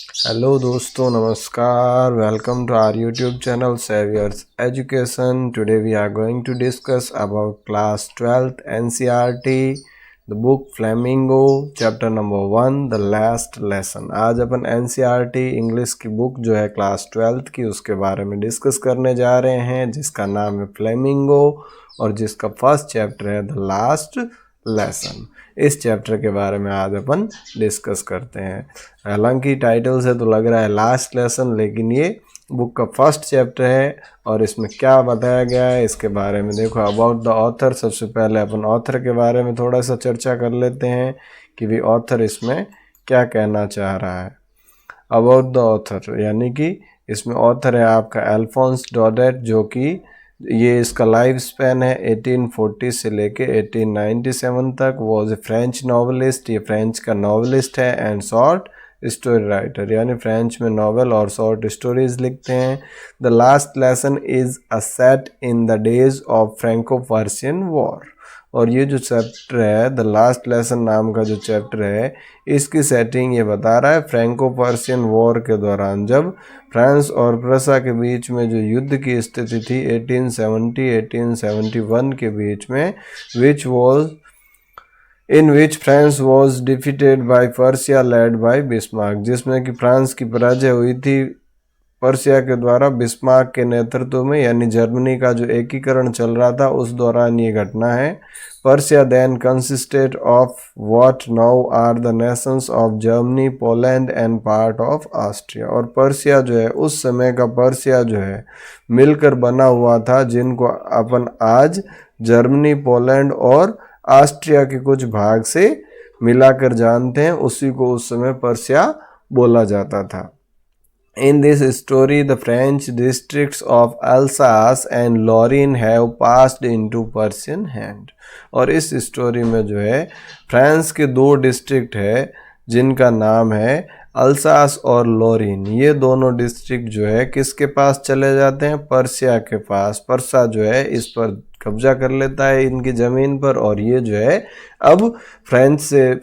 Hello दोस्तों, नमस्कार। Welcome to our YouTube channel Saviours Education. Today we are going to discuss about class 12th NCERT the book Flamingo chapter number 1 the last lesson. आज अपन NCERT English की book जो है class 12th की उसके बारे में डिस्कस करने जा रहे हैं, जिसका नाम है फ्लेमिंगो और जिसका फर्स्ट चैप्टर है द लास्ट लेसन। इस चैप्टर के बारे में आज अपन डिस्कस करते हैं। हालांकि टाइटल से तो लग रहा है लास्ट लेसन, लेकिन ये बुक का फर्स्ट चैप्टर है और इसमें क्या बताया गया है इसके बारे में देखो। अबाउट द ऑथर, सबसे पहले अपन ऑथर के बारे में थोड़ा सा चर्चा कर लेते हैं कि भी ऑथर इसमें क्या कहना चाह रहा है। अबाउट द ऑथर यानी कि इसमें ऑथर है आपका अल्फोंस डॉडेट, जो कि ये इसका लाइफ स्पैन है 1840 से लेके 1897 तक। वो एज ए फ्रेंच नॉवलिस्ट, ये फ्रेंच का नॉवलिस्ट है एंड शॉर्ट स्टोरी राइटर, यानी फ्रेंच में नॉवेल और शॉर्ट स्टोरीज लिखते हैं। The last lesson is a set in the days of Franco Persian war. और ये जो चैप्टर है द लास्ट लेसन नाम का जो चैप्टर है, इसकी सेटिंग ये बता रहा है फ्रैंको पर्शियन वॉर के दौरान, जब फ्रांस और प्रसा के बीच में जो युद्ध की स्थिति थी 1870-1871 के बीच में, in which France was defeated by Persia led by Bismarck, जिसमें कि फ्रांस की पराजय हुई थी पर्सिया के द्वारा बिस्मार्क के नेतृत्व में, यानी जर्मनी का जो एकीकरण चल रहा था उस दौरान ये घटना है। Prussia then consisted of what now are the nations of Germany, Poland and part of Austria. और पर्सिया जो है, उस समय का पर्सिया जो है मिलकर बना हुआ था, जिनको अपन आज जर्मनी, पोलैंड और ऑस्ट्रिया के कुछ भाग से मिलाकर जानते हैं, उसी को उस समय पर्सिया बोला जाता था। In this story, the French districts of Alsace and Lorraine have passed into Persian hand। और इस स्टोरी में जो है फ्रांस के दो डिस्ट्रिक्ट है जिनका नाम है अल्सास और लोरीन। ये दोनों डिस्ट्रिक्ट जो है किसके पास चले जाते हैं? पर्सिया के पास। पर्सा जो है इस पर कब्जा कर लेता है इनकी ज़मीन पर, और ये जो है अब फ्रांस से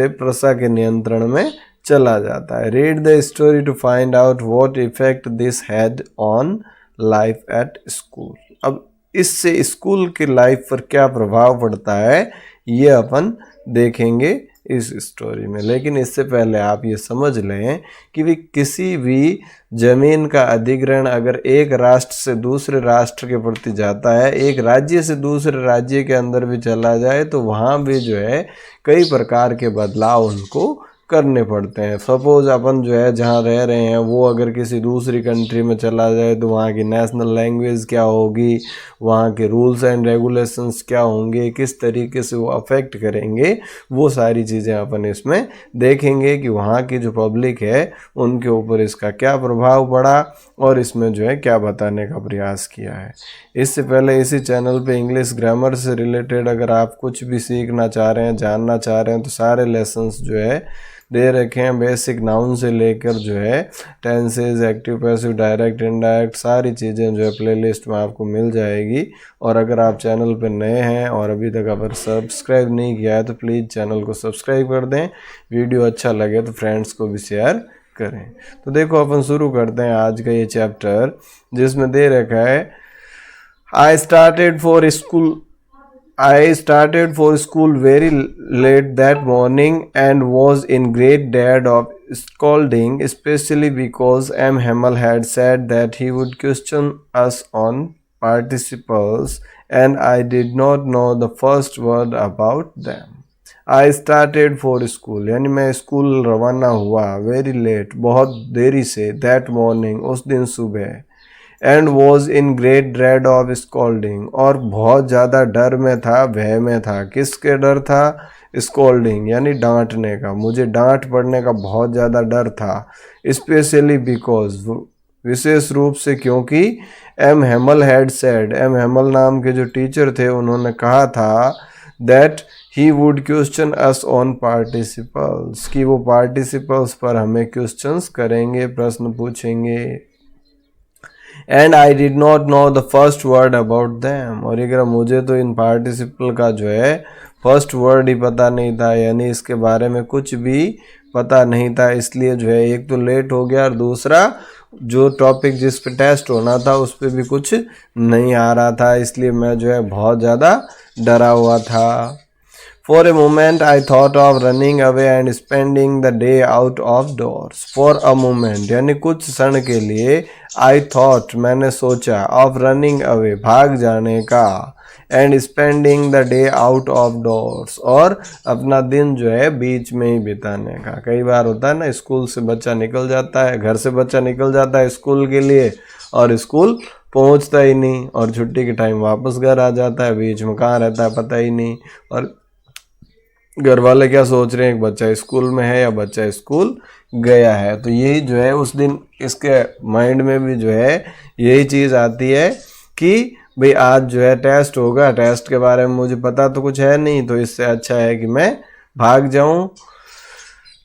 पर्सा के नियंत्रण में चला जाता है। Read the story to find out what effect this had on life at school. अब इससे स्कूल की लाइफ पर क्या प्रभाव पड़ता है ये अपन देखेंगे इस स्टोरी में। लेकिन इससे पहले आप ये समझ लें कि भी किसी भी जमीन का अधिग्रहण अगर एक राष्ट्र से दूसरे राष्ट्र के प्रति जाता है, एक राज्य से दूसरे राज्य के अंदर भी चला जाए, तो वहाँ भी जो है कई प्रकार के बदलाव उनको करने पड़ते हैं। सपोज अपन जो है जहाँ रह रहे हैं वो अगर किसी दूसरी कंट्री में चला जाए तो वहाँ की नेशनल लैंग्वेज क्या होगी, वहाँ के रूल्स एंड रेगुलेशंस क्या होंगे, किस तरीके से वो अफेक्ट करेंगे, वो सारी चीज़ें अपन इसमें देखेंगे कि वहाँ की जो पब्लिक है उनके ऊपर इसका क्या प्रभाव पड़ा और इसमें जो है क्या बताने का प्रयास किया है। इससे पहले इसी चैनल पे इंग्लिश ग्रामर से रिलेटेड अगर आप कुछ भी सीखना चाह रहे हैं, जानना चाह रहे हैं, तो सारे लेसन्स जो है दे रखे हैं। बेसिक नाउन से लेकर जो है tenses, active, passive, direct, indirect, सारी चीज़ें जो है प्लेलिस्ट में आपको मिल जाएगी। और अगर आप चैनल पर नए हैं और अभी तक अगर सब्सक्राइब नहीं किया है तो प्लीज़ चैनल को सब्सक्राइब कर दें। वीडियो अच्छा लगे तो फ्रेंड्स को भी शेयर करें। तो देखो अपन शुरू करते हैं आज का ये चैप्टर, जिसमें दे रखा है I started for school very late that morning and was in great dread of scolding, especially because M. Hamel had said that he would question us on participles and I did not know the first word about them. I started for school यानी मैं school रवाना हुआ, very late बहुत देरी से, that morning उस दिन सुबह, and was in great dread of scolding और बहुत ज़्यादा डर में था, भय में था। किसके डर था? स्कॉल्डिंग यानी डांटने का, मुझे डांट पड़ने का बहुत ज़्यादा डर था। स्पेशली बिकॉज विशेष रूप से क्योंकि M Hemal had said, M Hamel नाम के जो टीचर थे उन्होंने कहा था that he would question us on participles, कि वो पार्टिसिपल्स पर हमें क्वेश्चंस करेंगे, प्रश्न पूछेंगे। And I did not know the first word about them, और अगर मुझे तो इन पार्टिसिपल का जो है फर्स्ट वर्ड ही पता नहीं था, यानी इसके बारे में कुछ भी पता नहीं था, इसलिए जो है एक तो लेट हो गया और दूसरा जो टॉपिक जिस पे टेस्ट होना था उस पे भी कुछ नहीं आ रहा था, इसलिए मैं जो है बहुत ज़्यादा डरा हुआ था। For a moment I thought of running away and spending the day out of doors. For a moment यानी कुछ क्षण के लिए, I thought मैंने सोचा, of running away भाग जाने का, and spending the day out of doors और अपना दिन जो है बीच में ही बिताने का। कई बार होता है ना, स्कूल से बच्चा निकल जाता है, घर से बच्चा निकल जाता है स्कूल के लिए और स्कूल पहुंचता ही नहीं, और छुट्टी के टाइम वापस घर आ जाता है, बीच में कहाँ रहता है पता ही नहीं, और घर वाले क्या सोच रहे हैं कि बच्चा स्कूल में है या बच्चा स्कूल गया है। तो यही जो है उस दिन इसके माइंड में भी जो है यही चीज़ आती है कि भाई आज जो है टेस्ट होगा, टेस्ट के बारे में मुझे पता तो कुछ है नहीं, तो इससे अच्छा है कि मैं भाग जाऊं।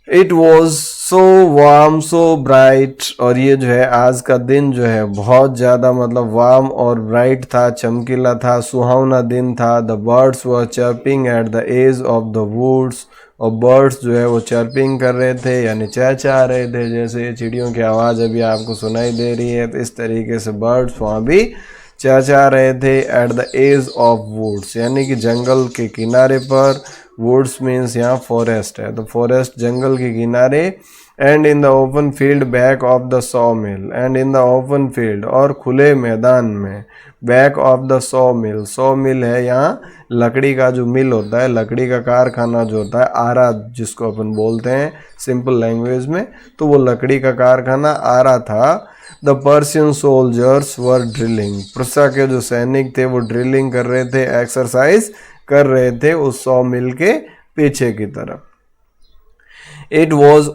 It was so warm so bright, और ये जो है आज का दिन जो है बहुत ज़्यादा मतलब वार्म और ब्राइट था, चमकीला था, सुहावना दिन था। The birds were chirping at the edge of the woods, और बर्ड्स जो है वो चर्पिंग कर रहे थे यानी चहचहा रहे थे, जैसे चिड़ियों की आवाज़ अभी आपको सुनाई दे रही है, तो इस तरीके से बर्ड्स वहाँ भी चहचहा रहे थे। At the edge of woods यानी कि जंगल के किनारे पर, वुड्स मीन्स यहाँ फॉरेस्ट है, तो फॉरेस्ट जंगल के किनारे। And in the open field back of the saw mill, and in the open field और खुले मैदान में, back of the saw mill, saw mill है यहाँ लकड़ी का जो मिल होता है, लकड़ी का कारखाना जो होता है, आरा जिसको अपन बोलते हैं सिंपल लैंग्वेज में, तो वो लकड़ी का कारखाना आरा था। The Persian soldiers were drilling, Prussia के जो सैनिक थे वो ड्रिलिंग कर रहे थे, एक्सरसाइज कर रहे थे उस सॉ मिल के पीछे की तरफ। It was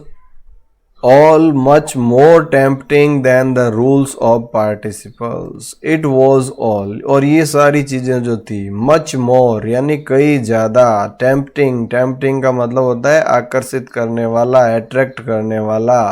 all much more tempting than the rules of participles. It was all, और ये सारी चीज़ें जो थी, much more यानी कई ज़्यादा, tempting, tempting का मतलब होता है आकर्षित करने वाला, attract करने वाला,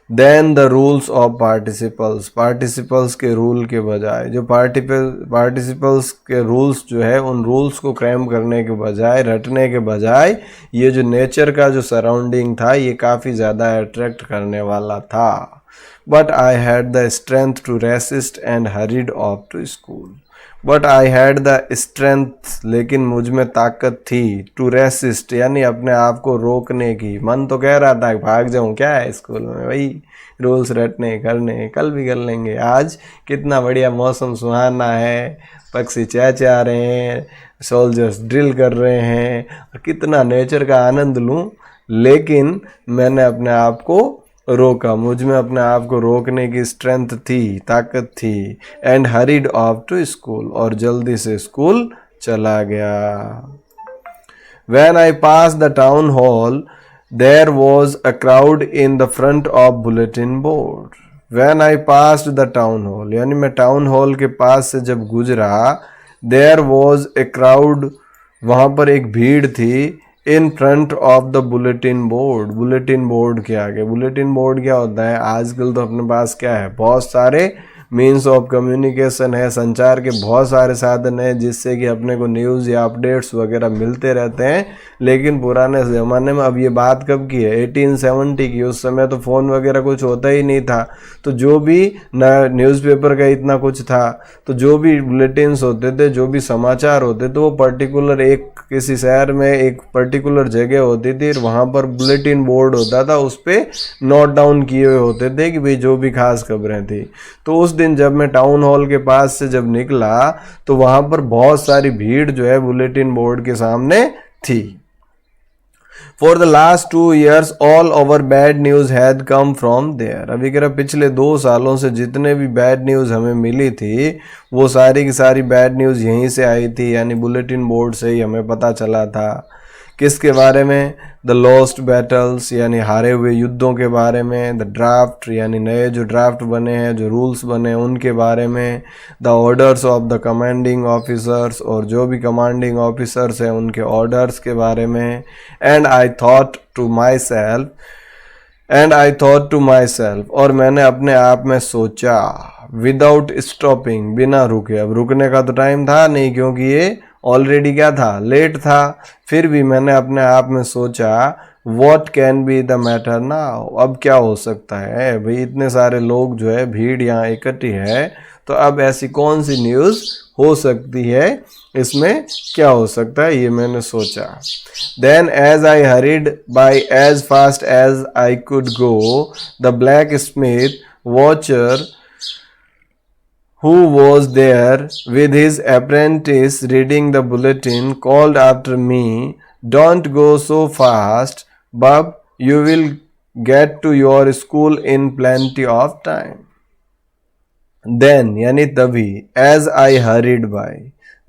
then the rules of participles, participles के रूल के बजाय, जो पार्टिसिपल्स के रूल्स जो है उन रूल्स को क्रैम करने के बजाय, रटने के बजाय, ये जो नेचर का जो सराउंडिंग था ये काफ़ी ज़्यादा अट्रैक्ट करने वाला था। But I had the strength to resist and hurried off to school, but I had the strength लेकिन मुझ में ताकत थी, टू रेसिस्ट यानी अपने आप को रोकने की। मन तो कह रहा था भाग जाऊं, क्या है स्कूल में वही रूल्स रटने करने, कल भी कर लेंगे, आज कितना बढ़िया मौसम सुहाना है, पक्षी चहचहा रहे हैं, सोल्जर्स ड्रिल कर रहे हैं, और कितना नेचर का आनंद लूं। लेकिन मैंने अपने आप को रोका, मुझ में अपने आप को रोकने की स्ट्रेंथ थी, ताकत थी। And hurried off to school, और जल्दी से स्कूल चला गया। When I passed the town hall, there was a crowd in the front of bulletin board. When I passed the town hall, यानी मैं टाउन हॉल के पास से जब गुजरा, there was a crowd, वहाँ पर एक भीड़ थी, in front of the bulletin board, bulletin board के आगे। बुलेटिन बोर्ड क्या होता है, आजकल तो अपने पास क्या है, बहुत सारे मीन्स ऑफ कम्युनिकेशन है, संचार के बहुत सारे साधन हैं जिससे कि अपने को न्यूज़ या अपडेट्स वगैरह मिलते रहते हैं। लेकिन पुराने ज़माने में, अब ये बात कब की है, 1870 की, उस समय तो फ़ोन वगैरह कुछ होता ही नहीं था, तो जो भी न न्यूज़पेपर का इतना कुछ था, तो जो भी बुलेटिन्स होते थे, जो भी समाचार होते थे, वो पर्टिकुलर एक किसी शहर में एक पर्टिकुलर जगह होती थी, वहाँ पर बुलेटिन बोर्ड होता था, उस पर नोट डाउन किए हुए होते थे कि भाई जो भी खास खबरें थी। तो उस दिन जब मैं टाउन हॉल के पास से जब निकला तो वहाँ पर बहुत सारी भीड़ जो है बुलेटिन बोर्ड के सामने थी। For the last 2 years all our bad news had come from there. अभी कह रहा पिछले 2 सालों से जितने भी बैड न्यूज़ हमें मिली थी वो सारी की सारी बैड न्यूज़ यहीं से आई थी, यानी बुलेटिन बोर्ड से ही हमें पता चला था। किसके बारे में, द लॉस्ट बैटल्स यानी हारे हुए युद्धों के बारे में, द ड्राफ्ट यानी नए जो ड्राफ्ट बने हैं, जो रूल्स बने हैं उनके बारे में, the orders of the commanding officers और जो भी कमांडिंग ऑफिसर्स हैं उनके ऑर्डर्स के बारे में। And I thought to myself और मैंने अपने आप में सोचा, विदाउट स्टॉपिंग बिना रुके। अब रुकने का तो टाइम था नहीं क्योंकि ये ऑलरेडी क्या था, लेट था, फिर भी मैंने अपने आप में सोचा, what can be the matter now, अब क्या हो सकता है भाई, इतने सारे लोग जो है भीड़ यहाँ इकट्ठी है, तो अब ऐसी कौन सी न्यूज़ हो सकती है, इसमें क्या हो सकता है, ये मैंने सोचा. Then as I hurried by as fast as I could go, the blacksmith Wachter who was there with his apprentice reading the bulletin called after me, don't go so fast, Bub, you will get to your school in plenty of time. Then यानी तभी, as I hurried by,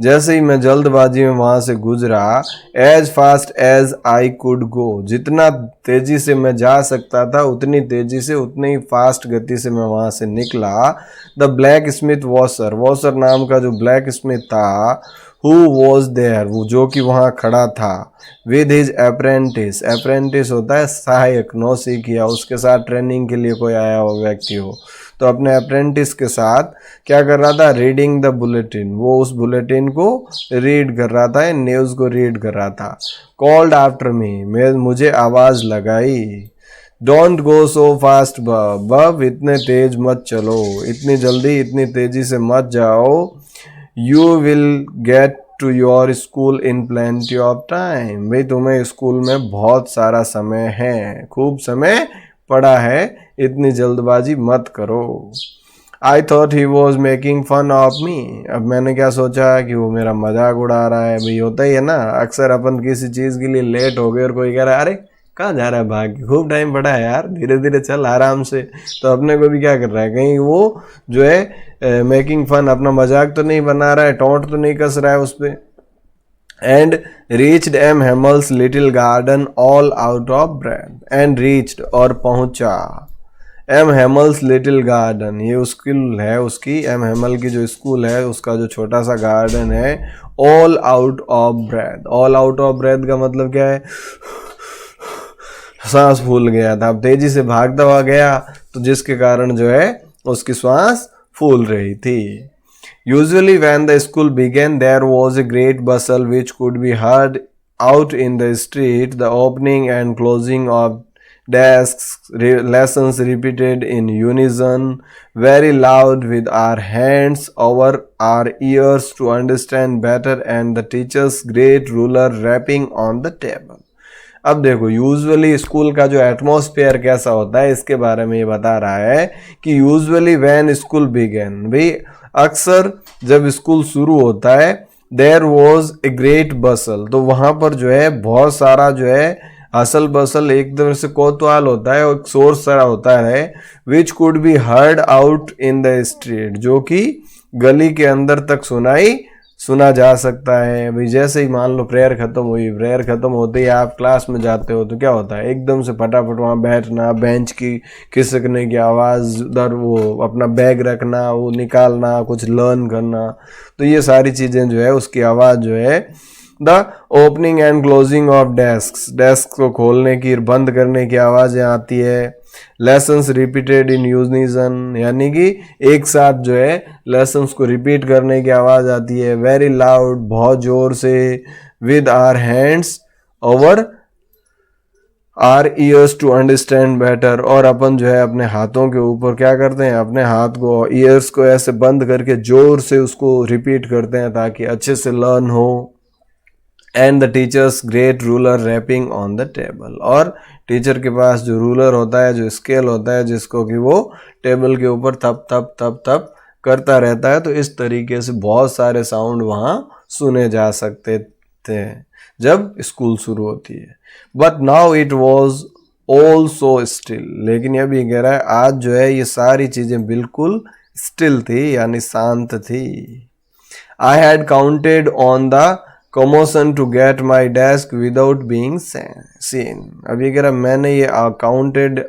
जैसे ही मैं जल्दबाजी में वहां से गुजरा, as fast as I could go, जितना तेजी से मैं जा सकता था उतनी तेजी से, उतनी ही फास्ट गति से मैं वहां से निकला. The black Smith washer, washer नाम का जो ब्लैक स्मिथ था, हु वॉज देयर, वो जो कि वहाँ खड़ा था, विद हिज अप्रेंटिस, अप्रेंटिस होता है सहायक, नौसिख या उसके साथ ट्रेनिंग के लिए कोई आया हुआ व्यक्ति हो, तो अपने अप्रेंटिस के साथ क्या कर रहा था, रीडिंग द बुलेटिन, वो उस बुलेटिन को रीड कर रहा था, न्यूज़ को रीड कर रहा था. कॉल्ड आफ्टर मी, मुझे आवाज़ लगाई, डोंट गो सो फास्ट बब, इतने तेज मत चलो, इतनी जल्दी इतनी तेजी से मत जाओ, you will get to your school in plenty of time, भाई तुम्हें स्कूल में बहुत सारा समय है, खूब समय पड़ा है, इतनी जल्दबाजी मत करो. I thought he was making fun of me, अब मैंने क्या सोचा कि वो मेरा मजाक उड़ा रहा है. भाई होता ही है ना, अक्सर अपन किसी चीज़ के लिए लेट हो गए और कोई कह रहा है अरे कहाँ जा रहा है भाग, खूब टाइम पड़ा है यार, धीरे धीरे चल आराम से, तो अपने को भी क्या कर रहा है, कहीं वो जो है मेकिंग फन, अपना मजाक तो नहीं बना रहा है, टोंट तो नहीं कस रहा है उस पर. And reached M Hamel's little garden all out of breath, and reached और पहुंचा, एम हेमल्स लिटिल गार्डन, ये स्कूल है उसकी, एम हेमल की जो स्कूल है उसका जो छोटा सा गार्डन है, all out of breath, all out of breath का मतलब क्या है, सांस फूल गया था, अब तेजी से भागता हुआ गया तो जिसके कारण जो है उसकी सांस फूल रही थी. Usually when the school began there was a great bustle which could be heard out in the street, the opening and closing of desks, lessons repeated in unison, very loud with our hands over our ears to understand better, and the teacher's great ruler rapping on the table. अब देखो usually school का जो atmosphere कैसा होता है इसके बारे में ये बता रहा है कि यूजुअली व्हेन स्कूल बिगेन, भाई अक्सर जब स्कूल शुरू होता है, देयर वॉज ए ग्रेट बसल, तो वहाँ पर जो है बहुत सारा जो है हसल बसल, एक तरह से कोतवाल होता है और शोर सारा होता है, which could be heard out in the street, जो कि गली के अंदर तक सुना जा सकता है. भाई जैसे ही मान लो प्रेयर खत्म हुई, प्रेयर खत्म होते ही आप क्लास में जाते हो तो क्या होता है, एकदम से फटाफट वहाँ बैठना, बेंच की खिसकने की आवाज़, उधर वो अपना बैग रखना, वो निकालना, कुछ लर्न करना, तो ये सारी चीज़ें जो है उसकी आवाज़ जो है, the opening and closing of desk को खोलने की बंद करने की आवाज़ें आती है. लेसन्स रिपीटेड इन यूनिजन, यानी कि एक साथ जो है लेसन्स को रिपीट करने की आवाज़ आती है. वेरी लाउड, बहुत ज़ोर से. With our hands over our ears to understand better, और अपन जो है अपने हाथों के ऊपर क्या करते हैं, अपने हाथ को, ईयर्स को ऐसे बंद करके ज़ोर से उसको रिपीट करते हैं ताकि अच्छे से लर्न हो. And the teacher's great ruler rapping on the table, और टीचर के पास जो रूलर होता है, जो स्केल होता है, जिसको कि वो टेबल के ऊपर थप थप थप थप करता रहता है, तो इस तरीके से बहुत सारे साउंड वहाँ सुने जा सकते थे जब स्कूल शुरू होती है. But now it was all so still, लेकिन ये भी कह रहा है आज जो है ये सारी चीज़ें बिल्कुल स्टिल थी, यानी शांत थी. I had counted on the commotion to get my desk without being seen. अब ये कह रहा मैंने ये counted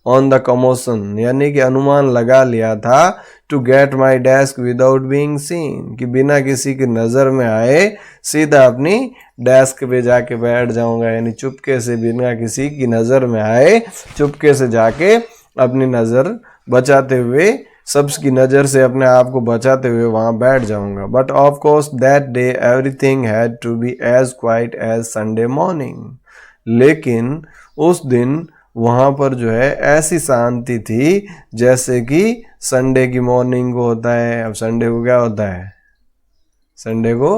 on the commotion, यानी कि अनुमान लगा लिया था, to get my desk without being seen, कि बिना किसी की नज़र में आए सीधा अपनी डेस्क पे जाके बैठ जाऊंगा, यानी चुपके से, बिना किसी की नज़र में आए चुपके से जाके अपनी नज़र बचाते हुए, सबकी नज़र से अपने आप को बचाते हुए वहाँ बैठ जाऊंगा. But of course that day everything had to be as quiet as Sunday morning, लेकिन उस दिन वहाँ पर जो है ऐसी शांति थी जैसे कि संडे की मॉर्निंग को होता है। अब संडे को क्या होता है, संडे को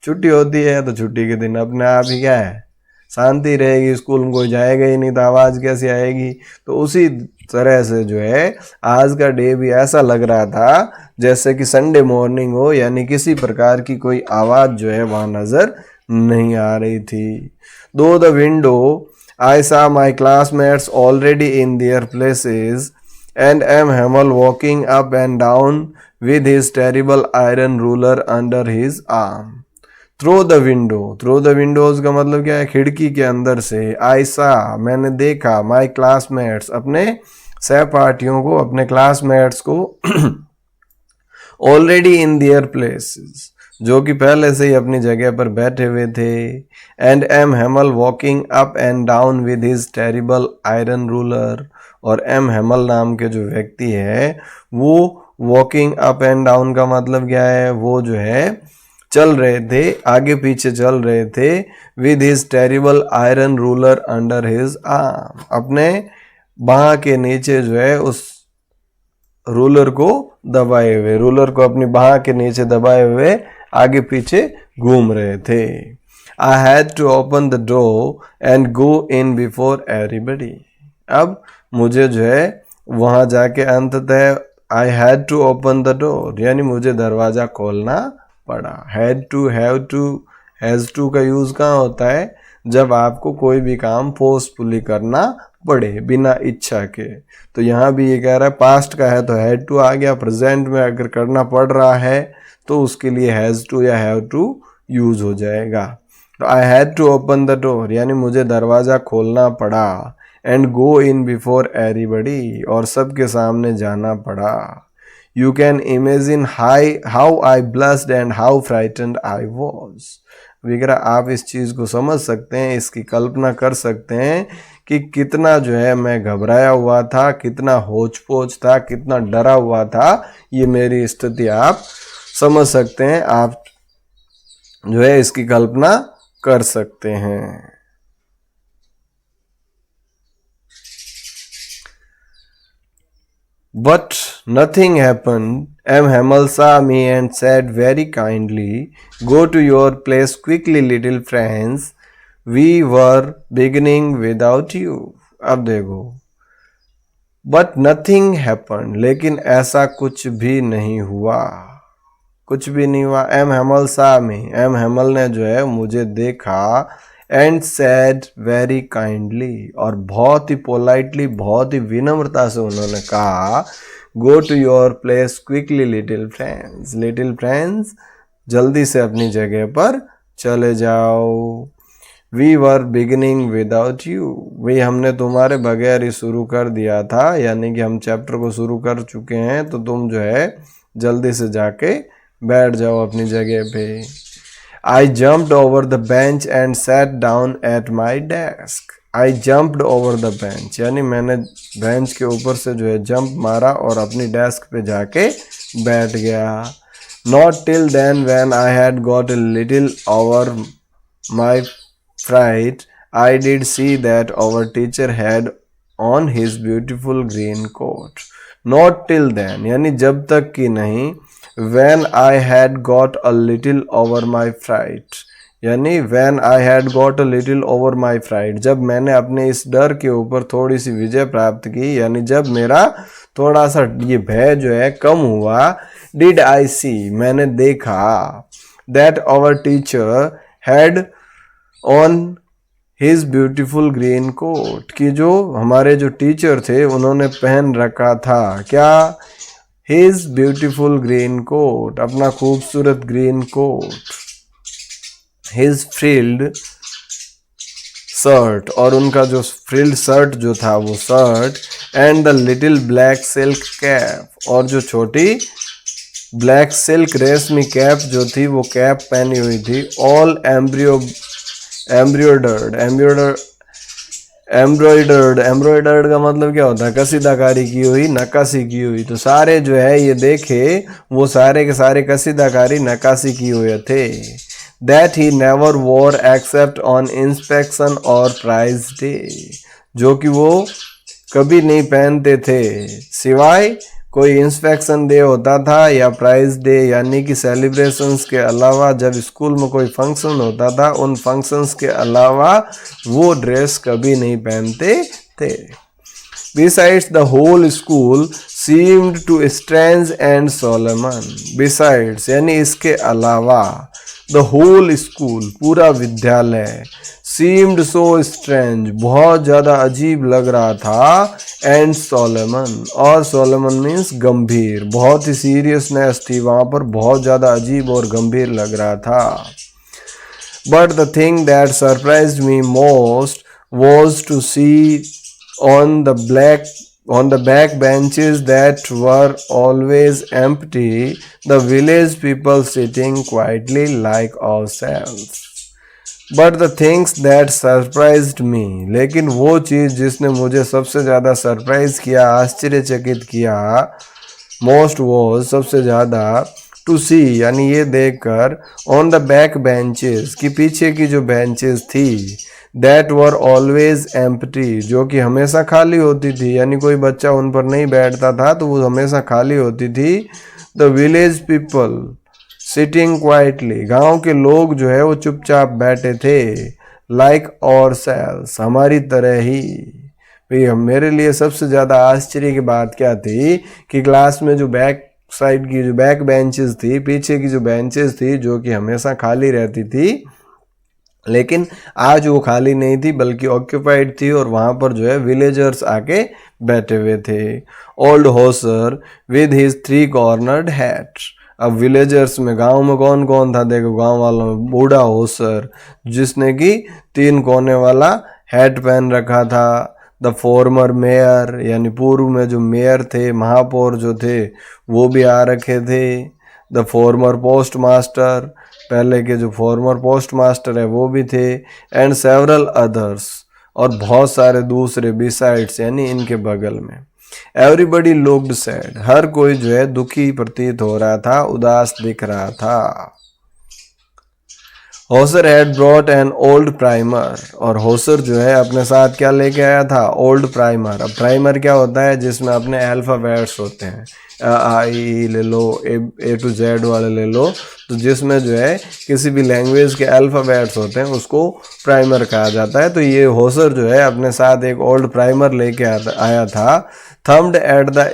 छुट्टी होती है, तो छुट्टी के दिन अपने आप ही क्या है, शांति रहेगी, स्कूल में कोई जाएगा ही नहीं तो आवाज़ कैसी आएगी। तो उसी तरह से जो है आज का डे भी ऐसा लग रहा था जैसे कि संडे मॉर्निंग हो, यानी किसी प्रकार की कोई आवाज़ जो है वहाँ नज़र नहीं आ रही थी। दो the window I saw my classmates already in their places and M. Hamel walking up and down with his terrible iron ruler under his arm. Through the window, through the windows का मतलब क्या है, खिड़की के अंदर से। I saw, मैंने देखा, my classmates, अपने सहपाठियों को, अपने classmates को already in their places, जो कि पहले से ही अपनी जगह पर बैठे हुए थे। And M Hamel walking up and down with his terrible iron ruler, और एम हेमल नाम के जो व्यक्ति है वो वॉकिंग अप एंड डाउन का मतलब क्या है, वो जो है चल रहे थे, आगे पीछे चल रहे थे। With his terrible iron ruler under his arm, अपने बाह के नीचे जो है उस रूलर को दबाए हुए, रूलर को अपनी बाह के नीचे दबाए हुए आगे पीछे घूम रहे थे। I had to open the door and go in before everybody, अब मुझे जो है वहां जाके अंततः I had to open the door, यानी मुझे दरवाजा खोलना पड़ा। Had to, have to, has to का यूज कहाँ होता है, जब आपको कोई भी काम फोर्सफुली करना पड़े बिना इच्छा के। तो यहाँ भी ये कह रहा है पास्ट का है तो हैड टू आ गया, प्रेजेंट में अगर करना पड़ रहा है तो उसके लिए हैज टू या हैव टू यूज हो जाएगा। तो I had to open the door, यानी मुझे दरवाज़ा खोलना पड़ा। And go in before everybody, और सबके सामने जाना पड़ा। You can imagine how I blushed and how frightened I was, वगैरह आप इस चीज़ को समझ सकते हैं, इसकी कल्पना कर सकते हैं कि कितना जो है मैं घबराया हुआ था, कितना होच पोच था, कितना डरा हुआ था। ये मेरी स्थिति आप समझ सकते हैं, आप जो है इसकी कल्पना कर सकते हैं। But nothing happened. M. Hamel saw me and said very kindly, "Go to your place quickly, little friends. We were beginning without you." अब देखो, but nothing happened, लेकिन ऐसा कुछ भी नहीं हुआ, कुछ भी नहीं हुआ। एम हेमल साह में, एम हेमल ने जो है मुझे देखा, एंड सैड वेरी काइंडली, और बहुत ही पोलाइटली, बहुत ही विनम्रता से उन्होंने कहा, go to your place quickly little friends, little friends जल्दी से अपनी जगह पर चले जाओ। We were beginning without you, वही हमने तुम्हारे बगैर ही शुरू कर दिया था, यानी कि हम चैप्टर को शुरू कर चुके हैं, तो तुम जो है जल्दी से जाके बैठ जाओ अपनी जगह पे। आई jumped over the bench and sat down at my desk, I jumped over the bench, यानी मैंने बेंच के ऊपर से जो है जंप मारा और अपनी डेस्क पे जाके बैठ गया। Not till then when I had got a little over my fright did I see that our teacher had on his beautiful green coat. Not till then, यानी जब तक कि नहीं, when I had got a little over my fright, यानी when I had got a little over my fright, जब मैंने अपने इस डर के ऊपर थोड़ी सी विजय प्राप्त की, यानी जब मेरा थोड़ा सा ये भय जो है कम हुआ। did I see, मैंने देखा, that our teacher had on his beautiful green coat, कि जो हमारे जो टीचर थे उन्होंने पहन रखा था क्या, His beautiful green coat, अपना खूबसूरत green coat. His frilled shirt, और उनका जो फ्रिल्ड शर्ट जो था वो shirt. And the little black silk cap, और जो छोटी ब्लैक सिल्क रेशमी कैप जो थी वो कैप पहनी हुई थी। ऑल एम्ब्रॉयडर्ड का मतलब क्या होता है, कसीदाकारी की हुई, नक्काशी की हुई। तो सारे जो है ये देखे, वो सारे के सारे कसीदाकारी नक्काशी किए हुए थे। that he never wore except on inspection or prize day, जो कि वो कभी नहीं पहनते थे सिवाय कोई इंस्पेक्शन डे होता था या प्राइज डे यानी कि सेलिब्रेशंस के अलावा जब स्कूल में कोई फंक्शन होता था उन फंक्शंस के अलावा वो ड्रेस कभी नहीं पहनते थे. Besides, the whole school seemed to strange and solemn. Besides यानी इसके अलावा the whole school पूरा विद्यालय seemed so strange बहुत ज़्यादा अजीब लग रहा था and solemn और solemn means गंभीर बहुत ही seriousness थी वहाँ पर बहुत ज़्यादा अजीब और गंभीर लग रहा था. But the thing that surprised me most was to see on the back benches that were always empty, the village people sitting quietly like ourselves. But the things that surprised me, लेकिन वो चीज़ जिसने मुझे सबसे ज़्यादा surprise किया आश्चर्यचकित किया most was सबसे ज़्यादा to see यानी ये देखकर on the back benches कि पीछे की जो benches थी that were always empty जो कि हमेशा खाली होती थी यानी कोई बच्चा उन पर नहीं बैठता था तो वो हमेशा खाली होती थी. the village people sitting quietly गांव के लोग जो है वो चुपचाप बैठे थे like ourselves हमारी तरह ही. भाई मेरे लिए सबसे ज़्यादा आश्चर्य की बात क्या थी कि क्लास में जो बैक साइड की जो बैक बेंचेस थी पीछे की जो बेंचेस थी जो कि हमेशा खाली रहती थी लेकिन आज वो खाली नहीं थी बल्कि ऑक्यूपाइड थी और वहाँ पर जो है विलेजर्स आके बैठे हुए थे. Old Hauser with his 3 cornered hat. अब विलेजर्स में गांव में कौन कौन था देखो गांव वालों में बूढ़ा होसर जिसने कि 3 कोने वाला हैट पहन रखा था. द फॉर्मर मेयर यानी पूर्व में जो मेयर थे महापौर जो थे वो भी आ रखे थे. द फॉर्मर पोस्ट मास्टर पहले के जो फॉर्मर पोस्ट मास्टर है वो भी थे. एंड सेवरल अदर्स और बहुत सारे दूसरे बिसाइड्स यानी इनके बगल में. एवरीबडी लुक्ड सैड हर कोई जो है दुखी प्रतीत हो रहा था उदास दिख रहा था. Hauser had brought an old primer और होसर जो है अपने साथ क्या लेके आया था ओल्ड प्राइमर. अब प्राइमर क्या होता है जिसमें अपने अल्फ़ाबेट्स होते हैं आई ले लो ए टू जेड वाले ले लो तो जिसमें जो है किसी भी लैंग्वेज के अल्फ़ाबेट्स होते हैं उसको प्राइमर कहा जाता है. तो ये होसर जो है अपने साथ एक ओल्ड प्राइमर लेके आया था. थम्ड एट द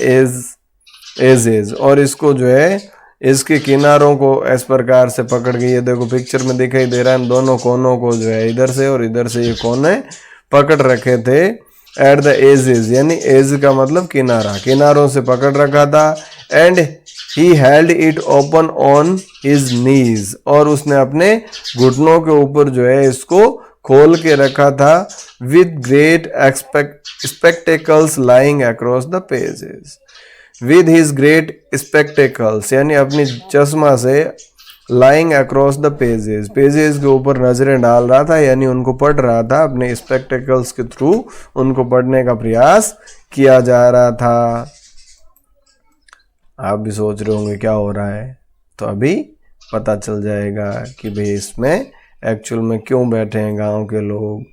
एजेस और इसको जो है इसके किनारों को इस प्रकार से पकड़ के ये देखो पिक्चर में दिखाई दे रहा है दोनों कोनों को जो है इधर से और इधर से ये कोने पकड़ रखे थे. एट द एजेस यानी एज का मतलब किनारा किनारों से पकड़ रखा था. And he held it open on his knees और उसने अपने घुटनों के ऊपर जो है इसको खोल के रखा था. With great spectacles lying across the pages with his great spectacles यानी अपनी चश्मा से lying across the pages pages के ऊपर नजरें डाल रहा था यानी उनको पढ़ रहा था अपने स्पेक्टेकल्स के थ्रू उनको पढ़ने का प्रयास किया जा रहा था. आप भी सोच रहे होंगे क्या हो रहा है तो अभी पता चल जाएगा कि भाई इसमें एक्चुअल में क्यों बैठे हैं गांव के लोग.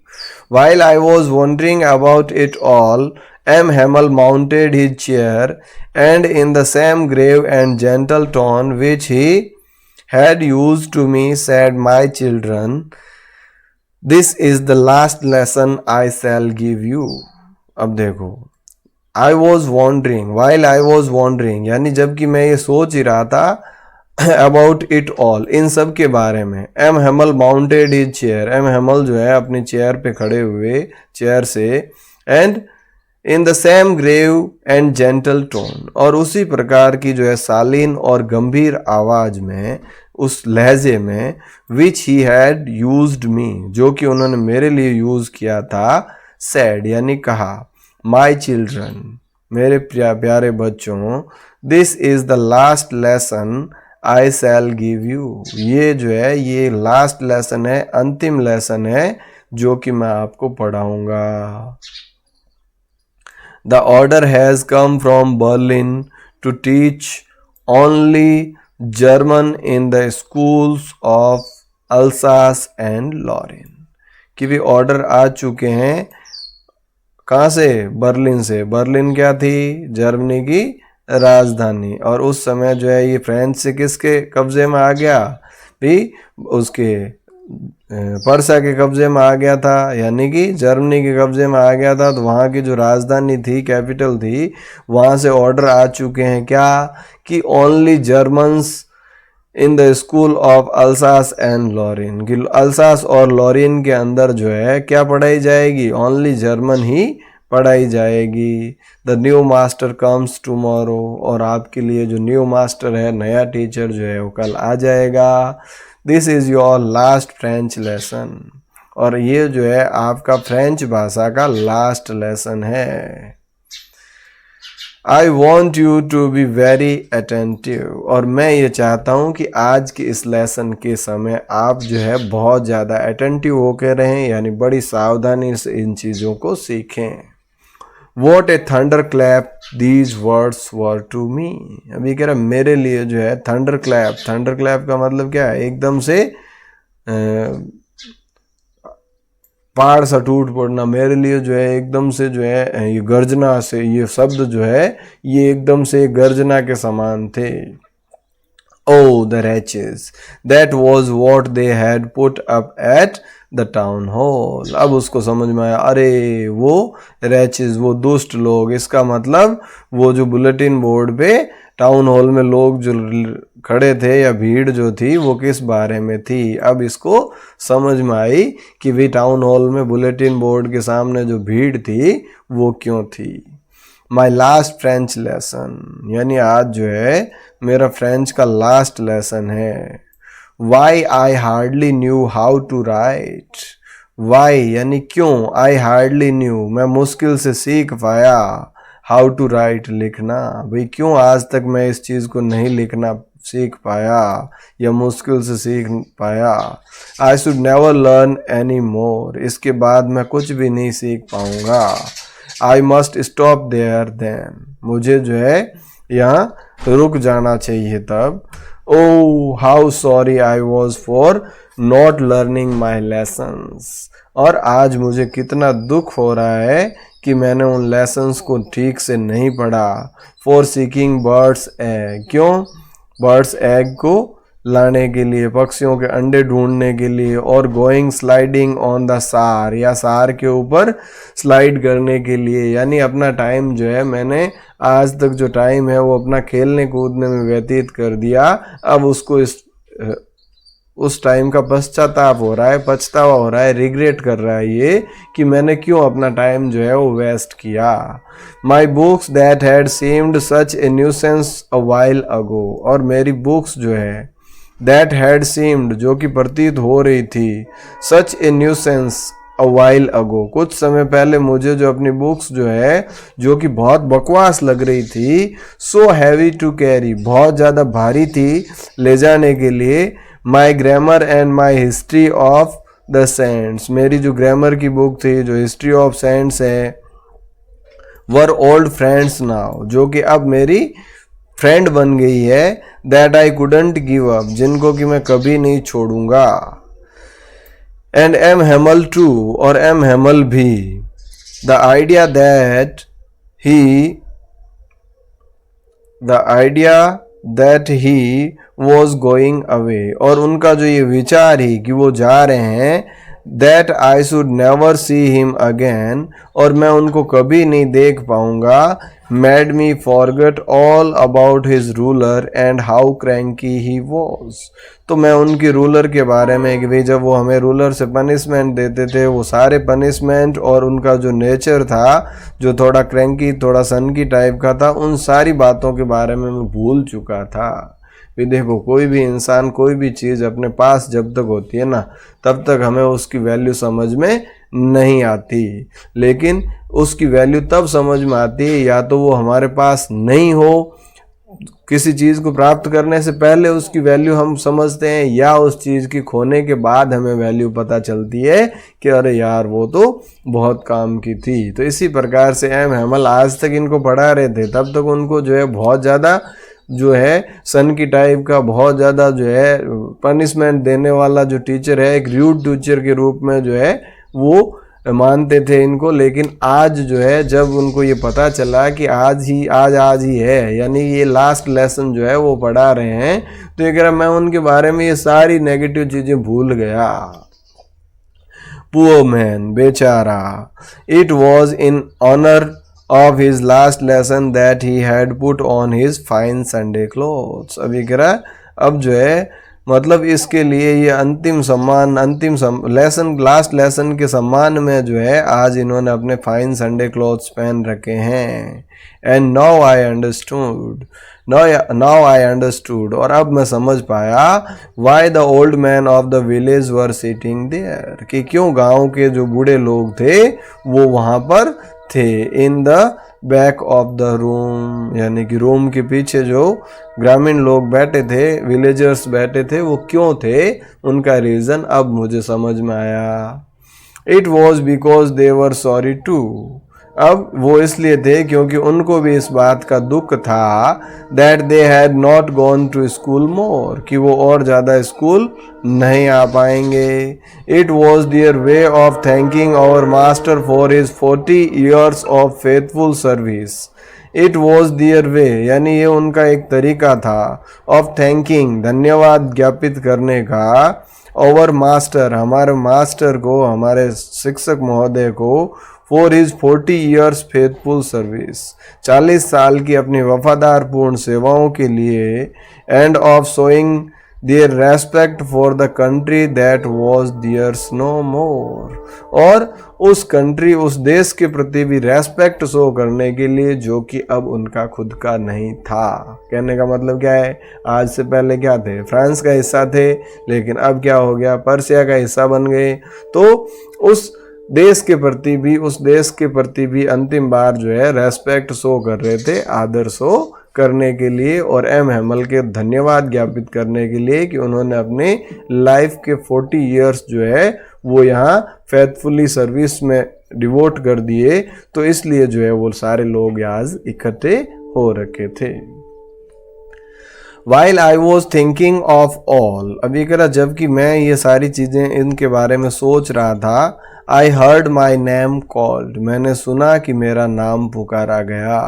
While I was wondering about it all, M. Hamel mounted his chair and in the same grave and gentle tone which he had used to me said, "My children, this is the last lesson I shall give you." अब देखो I was wondering, while I was wondering यानी जबकि मैं ये सोच ही रहा था about it all in सब के बारे में. M Hamel mounted his chair M Hamel जो है अपनी चेयर पे खड़े हुए चेयर से. And in the same grave and gentle tone और उसी प्रकार की जो है शालीन और गंभीर आवाज में उस लहजे में विच ही हैड यूज्ड मी जो कि उन्होंने मेरे लिए यूज किया था. सैड यानी कहा माई चिल्ड्रन मेरे प्यारे बच्चों this is the last lesson I shell give you ये जो है ये लास्ट लेसन है अंतिम लेसन है जो कि मैं आपको पढ़ाऊंगा. The order has come from Berlin to teach only German in the schools of Alsace and Lorraine, कि भी ऑर्डर आ चुके हैं कहाँ से, बर्लिन से। बर्लिन क्या थी, जर्मनी की राजधानी, और उस समय जो है ये फ्रांस से किसके कब्जे में आ गया भी, उसके पर्सा के कब्जे में आ गया था, यानी कि जर्मनी के कब्जे में आ गया था। तो वहाँ की जो राजधानी थी, कैपिटल थी, वहाँ से ऑर्डर आ चुके हैं क्या, कि only Germans in the school of Alsace and Lorraine, कि अल्सास और लॉरेन के अंदर जो है क्या पढ़ाई जाएगी, ओनली जर्मन ही पढ़ाई जाएगी। The new master comes tomorrow, और आपके लिए जो न्यू मास्टर है, नया टीचर जो है वो कल आ जाएगा। This is your last French lesson, और ये जो है आपका फ्रेंच भाषा का लास्ट लेसन है। I want you to be very attentive, और मैं ये चाहता हूँ कि आज के इस लेसन के समय आप जो है बहुत ज़्यादा अटेंटिव होकर रहें, यानी बड़ी सावधानी से इन चीज़ों को सीखें। What a thunderclap these words were to me, अभी कह रहा मेरे लिए जो है थंडर क्लैप। थंडर क्लैप का मतलब क्या है, एकदम से पहाड़ सा टूट पड़ना, मेरे लिए जो है एकदम से जो है ये गर्जना से, ये शब्द जो है ये एकदम से गर्जना के समान थे। Oh, the wretches, that was what they had put up at the town hall. अब उसको समझ में आया, अरे वो wretches, वो दुष्ट लोग, इसका मतलब वो जो बुलेटिन बोर्ड पे टाउन हॉल में लोग जो खड़े थे या भीड़ जो थी वो किस बारे में थी। अब इसको समझ में आई कि भाई टाउन हॉल में बुलेटिन बोर्ड के सामने जो भीड़ थी वो क्यों थी। माई लास्ट फ्रेंच लेसन, यानी आज जो है मेरा फ्रेंच का लास्ट लेसन है। Why I hardly knew how to write, why यानी क्यों, आई हार्डली न्यू मैं मुश्किल से सीख पाया, हाउ टू राइट लिखना, भाई क्यों आज तक मैं इस चीज़ को नहीं लिखना सीख पाया या मुश्किल से सीख पाया। I should never learn any more, इसके बाद मैं कुछ भी नहीं सीख पाऊँगा। I must stop there then, मुझे जो है यहाँ रुक जाना चाहिए तब। Oh how sorry I was for not learning my lessons, और आज मुझे कितना दुख हो रहा है कि मैंने उन लेसन्स को ठीक से नहीं पढ़ा। फॉर सीकिंग बर्ड्स एग, क्यों, बर्ड्स एग को लाने के लिए, पक्षियों के अंडे ढूंढने के लिए, और गोइंग स्लाइडिंग ऑन द सार, या सार के ऊपर स्लाइड करने के लिए, यानी अपना टाइम जो है मैंने आज तक जो टाइम है वो अपना खेलने कूदने में व्यतीत कर दिया। अब उसको उस टाइम का पश्चाताप हो रहा है, पछतावा हो रहा है, रिग्रेट कर रहा है ये कि मैंने क्यों अपना टाइम जो है वो वेस्ट किया। My books that had seemed such a nuisance a while ago, और मेरी बुक्स जो है दैट हैड सीम्ड जो कि प्रतीत हो रही थी, सच ए न्यूसेंस अ वाइल अगो कुछ समय पहले मुझे जो अपनी बुक्स जो है जो कि बहुत बकवास लग रही थी, सो हैवी टू कैरी बहुत ज़्यादा भारी थी ले जाने के लिए। My grammar and my history of the saints, मेरी जो ग्रामर की बुक थी, जो हिस्ट्री ऑफ सेंट्स है, वर ओल्ड फ्रेंड्स नाउ, जो कि अब मेरी फ्रेंड बन गई है। That I couldn't give up, जिनको कि मैं कभी नहीं छोड़ूंगा। एंड एम हेमल टू, और एम हेमल भी। The idea that he was going away, और उनका जो ये विचार ही कि वो जा रहे हैं, that I should never see him again, और मैं उनको कभी नहीं देख पाऊंगा, made me forget all about his ruler and how cranky he was. तो मैं उनकी रूलर के बारे में कि भाई जब वो हमें रूलर से पनिशमेंट देते थे, वो सारे पनिशमेंट और उनका जो नेचर था जो थोड़ा क्रैंकी, थोड़ा सनकी टाइप का था, उन सारी बातों के बारे में मैं भूल चुका था। भी देखो, कोई भी इंसान, कोई भी चीज़ अपने पास जब तक होती है ना, तब तक हमें उसकी वैल्यू समझ में नहीं आती, लेकिन उसकी वैल्यू तब समझ में आती है या तो वो हमारे पास नहीं हो, किसी चीज़ को प्राप्त करने से पहले उसकी वैल्यू हम समझते हैं, या उस चीज़ की खोने के बाद हमें वैल्यू पता चलती है कि अरे यार वो तो बहुत काम की थी। तो इसी प्रकार से एम हेमल आज तक इनको पढ़ा रहे थे, तब तक उनको जो है बहुत ज़्यादा जो है सन की टाइप का बहुत ज़्यादा जो है पनिशमेंट देने वाला जो टीचर है, एक रूड टीचर के रूप में जो है वो मानते थे इनको। लेकिन आज जो है जब उनको ये पता चला कि आज ही है, यानी ये लास्ट लेसन जो है वो पढ़ा रहे हैं, तो ये कह रहा मैं उनके बारे में ये सारी नेगेटिव चीज़ें भूल गया। Poor man, बेचारा। It was in honor of his last lesson that he had put on his fine Sunday clothes। अब ये कह रहा अब जो है मतलब इसके लिए ये अंतिम सम्मान, लास्ट लेसन के सम्मान में जो है आज इन्होंने अपने फाइन संडे क्लॉथ्स पहन रखे हैं। एंड नाउ आई अंडरस्टूड, और अब मैं समझ पाया why the old man of the village were sitting there, कि क्यों गांव के जो बूढ़े लोग थे वो वहाँ पर थे। In the back of the room, यानी कि रूम के पीछे जो ग्रामीण लोग बैठे थे, विलेजर्स बैठे थे, वो क्यों थे, उनका रीज़न अब मुझे समझ में आया। It was because they were sorry too, अब वो इसलिए थे क्योंकि उनको भी इस बात का दुख था that they had not gone to school more, कि वो और ज़्यादा स्कूल नहीं आ पाएंगे। It was their way of thanking our master for his 40 years of faithful service. It was their way, यानी ये उनका एक तरीका था, ऑफ थैंकिंग, धन्यवाद ज्ञापित करने का, आवर मास्टर, हमारे मास्टर को, हमारे शिक्षक महोदय को, for his 40 years faithful service, 40 साल की अपनी वफादार पूर्ण सेवाओं के लिए, and of showing their respect for the country that was theirs no more, और उस कंट्री, उस देश के प्रति भी रेस्पेक्ट शो करने के लिए जो कि अब उनका खुद का नहीं था। कहने का मतलब क्या है, आज से पहले क्या थे, फ्रांस का हिस्सा थे, लेकिन अब क्या हो गया, पर्सिया का हिस्सा बन गए। तो उस देश के प्रति भी अंतिम बार जो है रेस्पेक्ट शो कर रहे थे, आदर शो करने के लिए, और एम हेमल के धन्यवाद ज्ञापित करने के लिए कि उन्होंने अपने लाइफ के 40 years जो है वो यहाँ फेथफुली सर्विस में डिवोट कर दिए। तो इसलिए जो है वो सारे लोग आज इकट्ठे हो रखे थे। While I was thinking of all, अभी कह रहा जबकि मैं ये सारी चीज़ें इनके बारे में सोच रहा था, I heard my name called, मैंने सुना कि मेरा नाम पुकारा गया।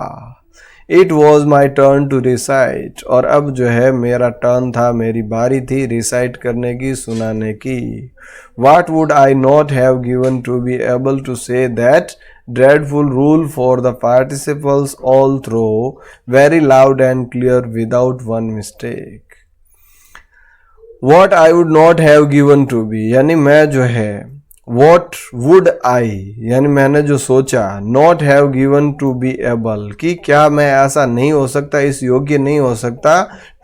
It was my turn to recite, और अब जो है मेरा टर्न था, मेरी बारी थी रिसाइट करने की, सुनाने की। What would I not have given to be able to say that dreadful rule for the participles all through, very loud and clear without one mistake। What I would not have given to be, यानी मैं जो है What would I, यानी मैंने जो सोचा, not have given to be able, कि क्या मैं ऐसा नहीं हो सकता, इस योग्य नहीं हो सकता,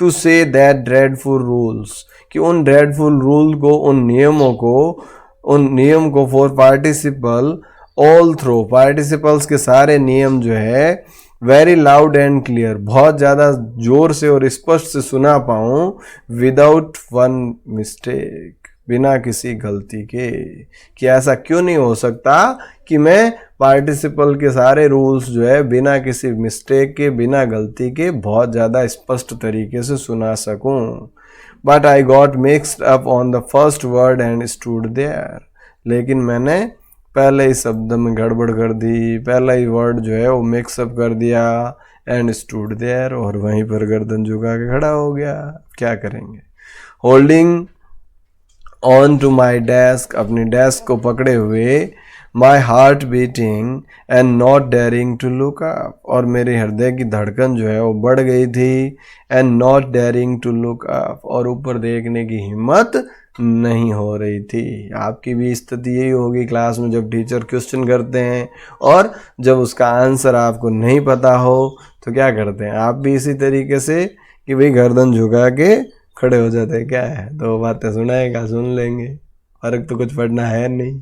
to say that dreadful rules, कि उन dreadful rule को, उन नियम को for participle all through, participles के सारे नियम जो है very loud and clear, बहुत ज़्यादा जोर से और स्पष्ट से सुना पाऊँ, without one mistake, बिना किसी गलती के। कि ऐसा क्यों नहीं हो सकता कि मैं पार्टिसिपल के सारे रूल्स जो है बिना किसी मिस्टेक के, बिना गलती के बहुत ज़्यादा स्पष्ट तरीके से सुना सकूं। But I got mixed up on the first word and stood there, लेकिन मैंने पहले ही शब्द में गड़बड़ कर दी, पहला ही वर्ड जो है वो मिक्सअप कर दिया, एंड स्टूड देयर, और वहीं पर गर्दन झुका के खड़ा हो गया। क्या करेंगे। Holding on to my desk, अपनी डेस्क को पकड़े हुए, my heart beating and not daring to look up, और मेरे हृदय की धड़कन जो है वो बढ़ गई थी, and not daring to look up, और ऊपर देखने की हिम्मत नहीं हो रही थी। आपकी भी स्थिति यही होगी क्लास में, जब टीचर क्वेश्चन करते हैं और जब उसका आंसर आपको नहीं पता हो तो क्या करते हैं, आप भी इसी तरीके से कि भाई गर्दन झुका के खड़े हो जाते हैं। क्या है, दो बातें सुनाएगा, सुन लेंगे, फर्क तो कुछ पड़ना है नहीं,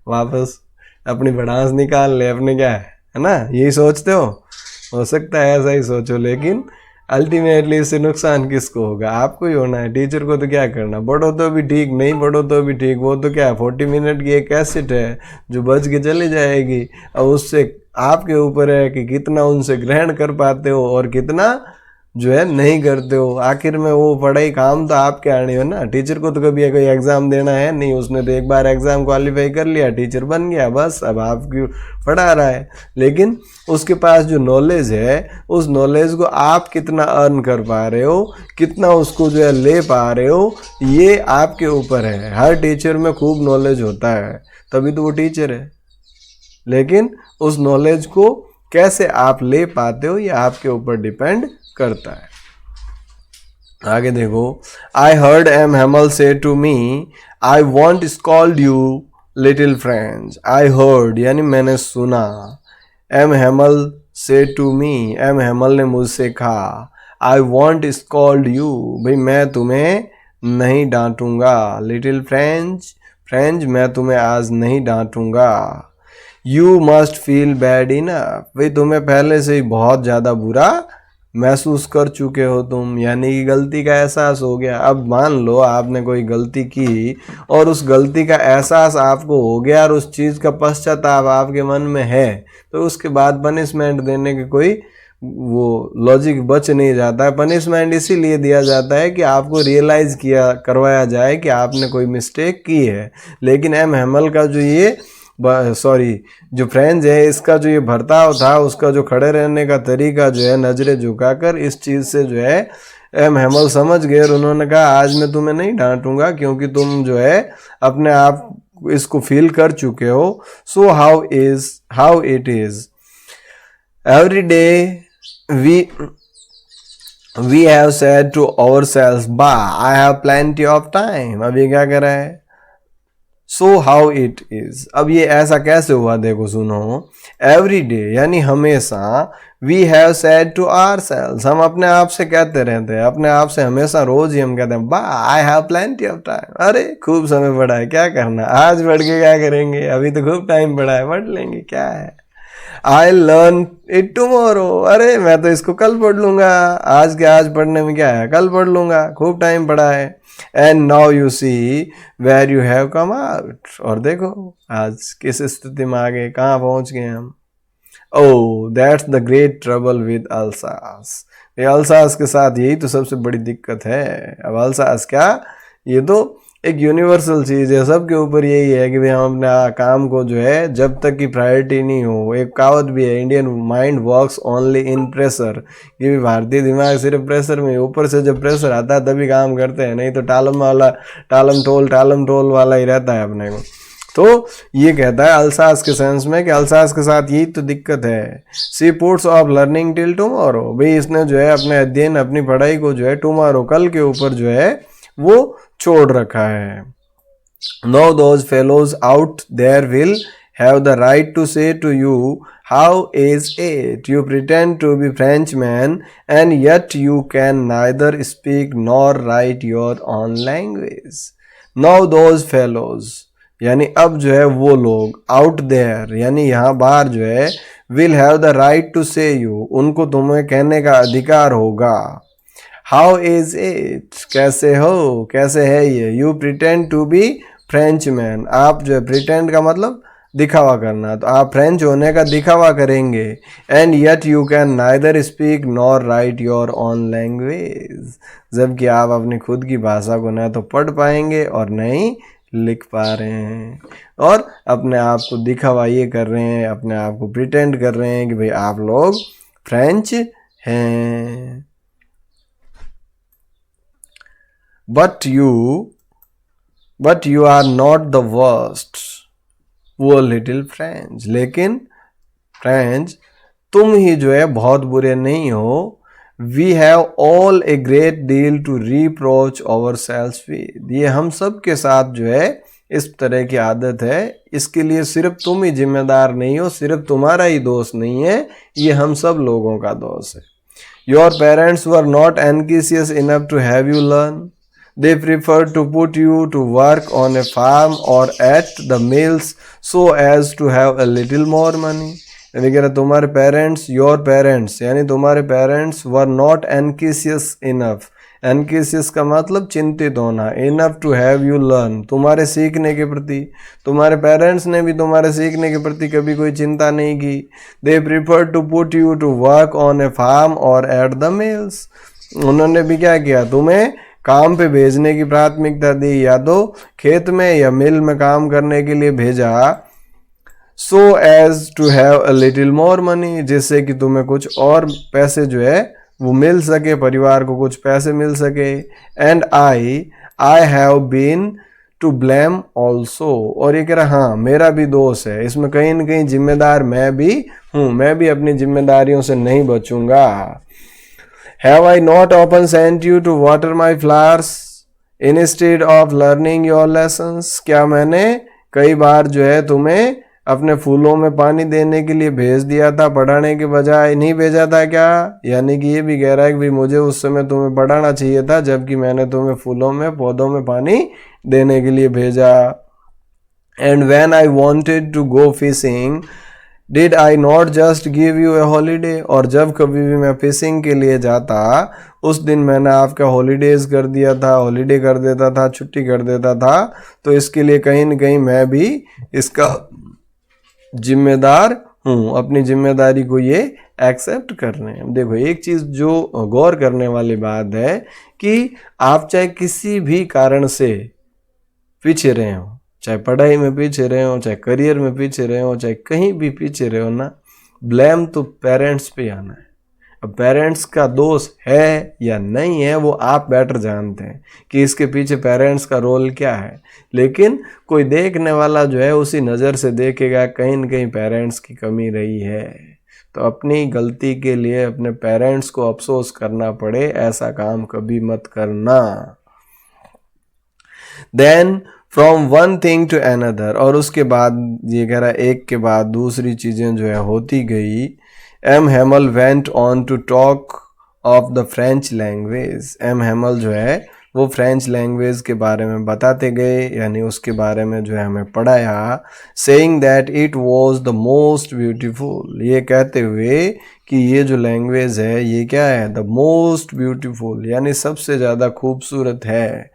वापस अपनी भड़ास निकाल ले अपने, क्या है ना, यही सोचते हो सकता है ऐसा ही सोचो, लेकिन अल्टीमेटली इससे नुकसान किसको होगा, आपको ही होना है। टीचर को तो क्या करना, पढ़ो तो भी ठीक, नहीं पढ़ो तो भी ठीक, वो तो क्या है 40 मिनट की एक कैसेट है जो बज के चली जाएगी। अब उससे आपके ऊपर है कि कितना उनसे ग्रहण कर पाते हो और कितना जो है नहीं करते हो। आखिर में वो पढ़ाई काम तो आपके आनी हो ना। टीचर को तो कभी कोई एग्ज़ाम देना है नहीं, उसने तो एक बार एग्ज़ाम क्वालिफाई कर लिया, टीचर बन गया, बस अब आपकी पढ़ा रहा है। लेकिन उसके पास जो नॉलेज है, उस नॉलेज को आप कितना अर्न कर पा रहे हो, कितना उसको जो है ले पा रहे हो, ये आपके ऊपर है। हर टीचर में खूब नॉलेज होता है, तभी तो वो टीचर है। लेकिन उस नॉलेज को कैसे आप ले पाते हो, ये आपके ऊपर डिपेंड करता है। आगे देखो, I heard M Hamel say to me I won't scold you little friends. I heard यानी मैंने सुना, M Hamel say to me, M Hemal ने मुझसे कहा, आई वॉन्ट स्कॉल्ड यू, भाई मैं तुम्हें नहीं डांटूंगा, लिटिल फ्रेंड्स, फ्रेंड्स मैं तुम्हें आज नहीं डांटूंगा। You must feel bad enough, भाई तुम्हें पहले से ही बहुत ज़्यादा बुरा महसूस कर चुके हो तुम, यानी कि गलती का एहसास हो गया। अब मान लो आपने कोई गलती की और उस गलती का एहसास आपको हो गया और उस चीज़ का पश्चाताप आपके मन में है, तो उसके बाद पनिशमेंट देने के कोई वो लॉजिक बच नहीं जाता है। पनिशमेंट इसीलिए दिया जाता है कि आपको रियलाइज़ किया करवाया जाए कि आपने कोई मिस्टेक की है। लेकिन एम हेमल का जो ये जो फ्रेंच है, इसका जो ये बर्ताव था, उसका जो खड़े रहने का तरीका जो है, नजरें झुकाकर, इस चीज़ से जो है एम हेमल समझ गए और उन्होंने कहा आज मैं तुम्हें नहीं डांटूंगा क्योंकि तुम जो है अपने आप इसको फील कर चुके हो। So how it is every day we have said to ourselves bah I have plenty of time. अब ये क्या कर रहा है, सो हाउ इट इज। अब ये ऐसा कैसे हुआ, देखो सुनो, एवरी डे यानी हमेशा, we have said to ourselves हम अपने आप से कहते रहते हैं, अपने आप से हमेशा रोज ही हम कहते हैं बा I have plenty of time, अरे खूब समय पड़ा है, क्या करना, आज पढ़ के क्या करेंगे, अभी तो खूब टाइम पड़ा है, पढ़ लेंगे, क्या है। आई लर्न इट टुमारो, अरे मैं तो इसको कल पढ़ लूंगा, आज के आज पढ़ने में क्या है, कल पढ़ लूंगा, खूब टाइम पड़ा है। And now you see where you have come out, और देखो आज किस स्थिति में आ गए, कहाँ पहुंच गए हम। Oh that's the great trouble with Alsace, ये अल्सास के साथ यही तो सबसे बड़ी दिक्कत है। अब अल्सास क्या, ये तो एक यूनिवर्सल चीज़ है, सबके ऊपर यही है कि भाई हम अपने काम को जो है जब तक की प्रायोरिटी नहीं हो, एक कहावत भी है, Indian mind works only in pressure, ये भी भारतीय दिमाग सिर्फ प्रेशर में, ऊपर से जब प्रेशर आता है तभी काम करते हैं, नहीं तो टालम टोल वाला ही रहता है अपने को। तो ये कहता है अल्सास के सेंस में कि अल्सास के साथ यही तो दिक्कत है। She puts off learning till tomorrow, भाई इसने जो है अपने अध्ययन, अपनी पढ़ाई को जो है टुमारो, कल के ऊपर जो है वो छोड़ रखा है। No those fellows out there will have the right to say to you how is it, you pretend to be Frenchman and yet you can neither speak nor write your own language. No those fellows यानी अब जो है वो लोग, out there यानी यहाँ बाहर जो है, will have the right to say you, उनको तुम्हें कहने का अधिकार होगा। हाउ इज इट, कैसे हो, कैसे है ये। You pretend to be Frenchman, आप जो है, प्रिटेंड का मतलब दिखावा करना, तो आप फ्रेंच होने का दिखावा करेंगे। And yet you can neither speak nor write your own language, जबकि आप अपनी खुद की भाषा को ना तो पढ़ पाएंगे और न ही लिख पा रहे हैं, और अपने आप को दिखावा ये कर रहे हैं, अपने आप को प्रिटेंड कर रहे हैं कि भाई आप लोग फ्रेंच हैं। But you are not the worst, वो लिटिल फ्रेंच, लेकिन फ्रेंच तुम ही जो है बहुत बुरे नहीं हो। We have all a great deal to reproach ourselves with, ये हम सब के साथ जो है इस तरह की आदत है, इसके लिए सिर्फ तुम ही जिम्मेदार नहीं हो, सिर्फ तुम्हारा ही दोष नहीं है, ये हम सब लोगों का दोष है। Your parents were not anxious enough to have you learn, they preferred to put you to work on a farm or at the mills so as to have a little more money। यानी कह रहा तुम्हारे parents, your parents यानी तुम्हारे parents were not anxious enough, anxious का मतलब चिंतित होना, enough to have you learn, तुम्हारे सीखने के प्रति। तुम्हारे पेरेंट्स ने भी तुम्हारे सीखने के प्रति कभी कोई चिंता नहीं की। They prefer to put you to work on a farm और एट द मिल्स, उन्होंने भी क्या किया, तुम्हें काम पे भेजने की प्राथमिकता दी, या तो खेत में या मिल में काम करने के लिए भेजा। So as to have a little more money, जिससे कि तुम्हें कुछ और पैसे जो है वो मिल सके, परिवार को कुछ पैसे मिल सके। And I have been to blame also, और ये कह रहा हाँ मेरा भी दोष है, इसमें कहीं ना कहीं जिम्मेदार मैं भी हूँ, मैं भी अपनी जिम्मेदारियों से नहीं बचूंगा। Have I not often sent you to water my flowers instead of learning your lessons? क्या मैंने कई बार जो है तुम्हें अपने फूलों में पानी देने के लिए भेज दिया था, पढ़ाने के बजाय नहीं भेजा था क्या? यानी कि ये भी कह रहा है कि भाई मुझे उस समय तुम्हें पढ़ाना चाहिए था, जबकि मैंने तुम्हें फूलों में पौधों में पानी देने के लिए भेजा। And when I wanted to go fishing, did I not just give U A holiday, और जब कभी भी मैं फिशिंग के लिए जाता उस दिन मैंने आपका हॉलीडेज कर दिया था, हॉलीडे कर देता था, छुट्टी कर देता था। तो इसके लिए कहीं न कहीं मैं भी इसका जिम्मेदार हूँ, अपनी जिम्मेदारी को ये एक्सेप्ट कर रहे हैं। देखो एक चीज़ जो गौर करने वाली बात है कि आप चाहे किसी भी कारण से पीछे रहे हो, चाहे पढ़ाई में पीछे रहे हो, चाहे करियर में पीछे रहे हो, चाहे कहीं भी पीछे रहे हो ना, ब्लेम तो पेरेंट्स पे आना है। अब पेरेंट्स का दोष है या नहीं है वो आप बेटर जानते हैं कि इसके पीछे पेरेंट्स का रोल क्या है, लेकिन कोई देखने वाला जो है उसी नज़र से देखेगा कहीं न कहीं पेरेंट्स की कमी रही है। तो अपनी गलती के लिए अपने पेरेंट्स को अफसोस करना पड़े, ऐसा काम कभी मत करना। Then from one thing to another, और उसके बाद ये कह रहा है एक के बाद दूसरी चीज़ें जो है होती गई। M Hamel went on to talk of the French language, M Hamel जो है वो फ्रेंच लैंग्वेज के बारे में बताते गए, यानी उसके बारे में जो है हमें पढ़ाया। Saying that it was the most beautiful, ये कहते हुए कि ये जो लैंग्वेज है ये क्या है, द मोस्ट ब्यूटीफुल, यानी सबसे ज़्यादा खूबसूरत है।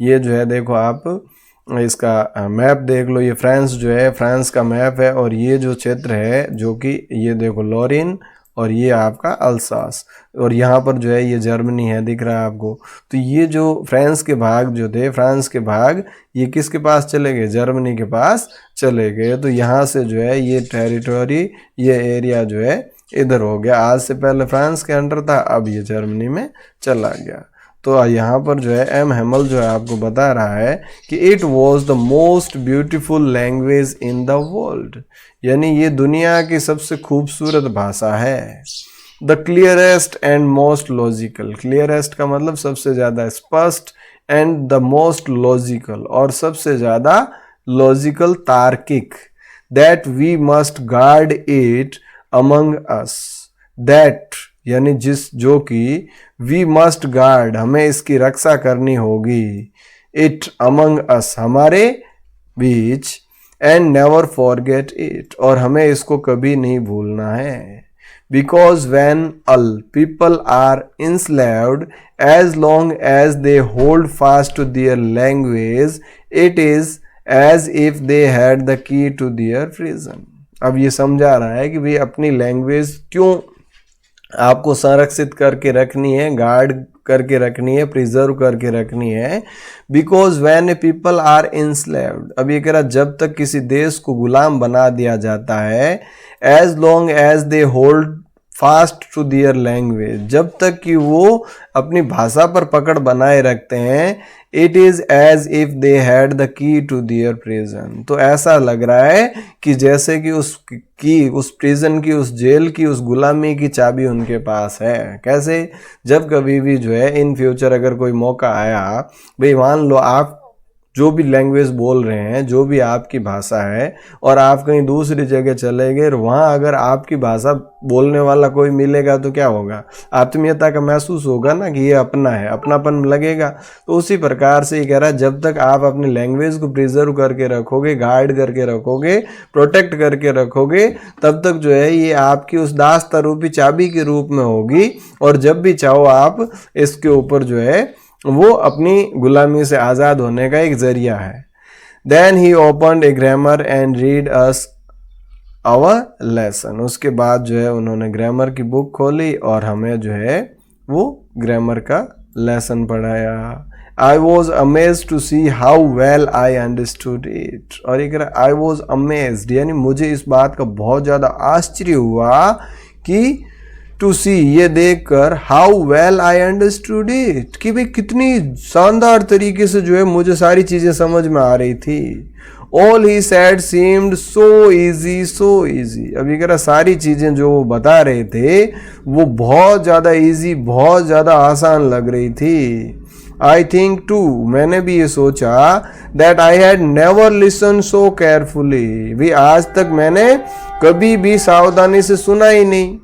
ये जो है देखो आप इसका मैप देख लो, ये फ्रांस जो है फ्रांस का मैप है, और ये जो क्षेत्र है जो कि ये देखो लॉरिन और ये आपका अल्सास, और यहाँ पर जो है ये जर्मनी है, दिख रहा है आपको। तो ये जो फ्रांस के भाग जो थे, फ्रांस के भाग ये किसके पास चले गए, जर्मनी के पास चले गए। तो यहाँ से जो है ये टेरिटोरी, ये एरिया जो है इधर हो गया। आज से पहले फ्रांस के अंडर था, अब ये जर्मनी में चला गया। तो यहाँ पर जो है एम हेमल जो है आपको बता रहा है कि it was the most beautiful language in the world, यानी ये दुनिया की सबसे खूबसूरत भाषा है। The clearest and most logical, clearest का मतलब सबसे ज़्यादा स्पष्ट, एंड द मोस्ट लॉजिकल, और सबसे ज़्यादा लॉजिकल तार्किक। That we must guard it among us, that यानी जिस जो कि वी मस्ट गार्ड हमें इसकी रक्षा करनी होगी, इट अमंग अस हमारे बीच, एंड नेवर फॉरगेट इट और हमें इसको कभी नहीं भूलना है। Because when all people are enslaved as long as they hold fast to their language it is as if they had the key to their prison. अब ये समझा रहा है कि भाई अपनी लैंग्वेज क्यों आपको संरक्षित करके रखनी है, गार्ड करके रखनी है, प्रिजर्व करके रखनी है। Because when a people are enslaved, अब ये कह रहा जब तक किसी देश को गुलाम बना दिया जाता है, as long as they hold fast to their language, जब तक कि वो अपनी भाषा पर पकड़ बनाए रखते हैं, it is as if they had the key to their prison. तो ऐसा लग रहा है कि जैसे कि उस प्रिजन की, उस जेल की, उस गुलामी की चाबी उनके पास है। कैसे, जब कभी भी जो है इन फ्यूचर अगर कोई मौका आया, भाई मान लो आप जो भी लैंग्वेज बोल रहे हैं, जो भी आपकी भाषा है, और आप कहीं दूसरी जगह चले गए और वहाँ अगर आपकी भाषा बोलने वाला कोई मिलेगा तो क्या होगा, आत्मीयता का महसूस होगा ना कि ये अपना है, अपनापन लगेगा। तो उसी प्रकार से ये कह रहा है जब तक आप अपनी लैंग्वेज को प्रिजर्व करके रखोगे, गार्ड करके रखोगे, प्रोटेक्ट करके रखोगे, तब तक जो है ये आपकी उस दास्ता रूपी चाबी के रूप में होगी, और जब भी चाहो आप इसके ऊपर जो है वो अपनी गुलामी से आज़ाद होने का एक जरिया है। Then he opened a grammar and read us our lesson. उसके बाद जो है उन्होंने ग्रामर की बुक खोली और हमें जो है वो ग्रामर का लेसन पढ़ाया। I was amazed to see how well I understood it. और ये कह रहा आई वॉज अमेज्ड, यानी मुझे इस बात का बहुत ज़्यादा आश्चर्य हुआ कि टू सी, ये देखकर, how well I understood it, कि भाई कितनी शानदार तरीके से जो है मुझे सारी चीज़ें समझ में आ रही थी। All he sad seemed so easy, so easy. अब ये कह रहा सारी चीज़ें जो वो बता रहे थे वो बहुत ज़्यादा ईजी, बहुत ज़्यादा आसान लग रही थी। आई थिंक टू, मैंने भी ये सोचा, that I had never listen so carefully, भी आज तक मैंने कभी भी सावधानी से सुना ही नहीं।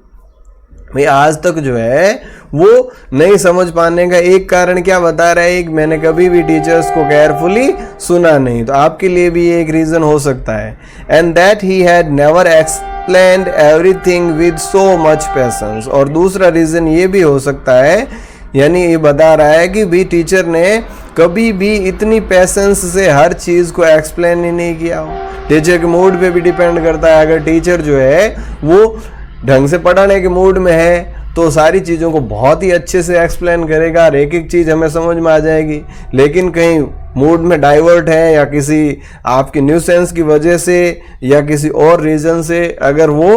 भाई आज तक जो है वो नहीं समझ पाने का एक कारण क्या बता रहा है, एक मैंने कभी भी टीचर्स को केयरफुली सुना नहीं, तो आपके लिए भी ये एक रीज़न हो सकता है। And that he had never explained everything with so much patience. और दूसरा रीज़न ये भी हो सकता है, यानी ये बता रहा है कि भी टीचर ने कभी भी इतनी पेशेंस से हर चीज़ को एक्सप्लेन ही नहीं किया हो। टीचर के मूड पे भी डिपेंड करता है, अगर टीचर जो है वो ढंग से पढ़ाने के मूड में है तो सारी चीज़ों को बहुत ही अच्छे से एक्सप्लेन करेगा और एक एक चीज़ हमें समझ में आ जाएगी। लेकिन कहीं मूड में डाइवर्ट है या किसी आपकी न्यूसेंस की वजह से या किसी और रीज़न से अगर वो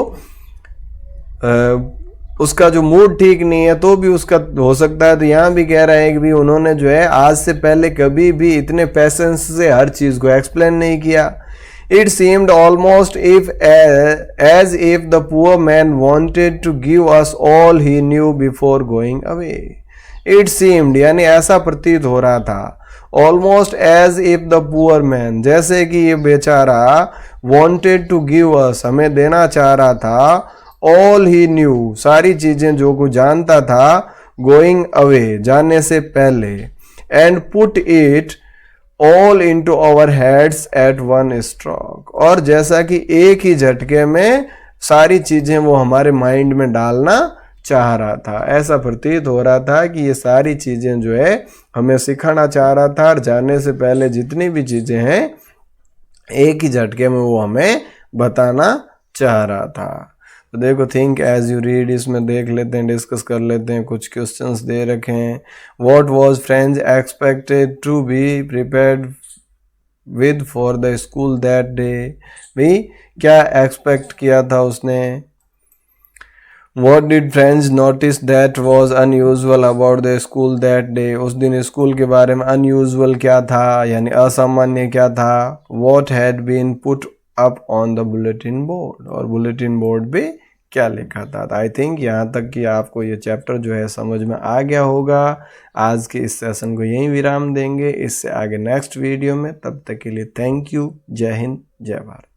उसका जो मूड ठीक नहीं है तो भी उसका हो सकता है। तो यहाँ भी कह रहा है कि भी उन्होंने जो है आज से पहले कभी भी इतने पेशेंस से हर चीज़ को एक्सप्लेन नहीं किया। It seemed almost as if the poor man wanted to give us all he knew before going away. It seemed, यानी ऐसा प्रतीत हो रहा था, almost as if the poor man, जैसे कि ये बेचारा wanted to give us, हमें देना चाह रहा था, all he knew, सारी चीज़ें जो को जानता था, going away, जाने से पहले, and put it all into our heads at one stroke, और जैसा कि एक ही झटके में सारी चीज़ें वो हमारे माइंड में डालना चाह रहा था। ऐसा प्रतीत हो रहा था कि ये सारी चीज़ें जो है हमें सिखाना चाह रहा था, और जाने से पहले जितनी भी चीज़ें हैं एक ही झटके में वो हमें बताना चाह रहा था। तो देखो थिंक एज यू रीड, इसमें देख लेते हैं, डिस्कस कर लेते हैं। कुछ क्वेश्चंस दे रखे हैं। What was French expected to be prepared with for the school that day, भी क्या एक्सपेक्ट किया था उसने। What did French notice that was unusual about the school that day, उस दिन स्कूल के बारे में unusual क्या था, यानी असामान्य क्या था। What had been put up on the bulletin board, और बुलेटिन बोर्ड पे क्या लिखा था। आई थिंक यहाँ तक कि आपको ये चैप्टर जो है समझ में आ गया होगा। आज के इस सेशन को यहीं विराम देंगे, इससे आगे नेक्स्ट वीडियो में। तब तक के लिए थैंक यू। जय हिंद, जय भारत।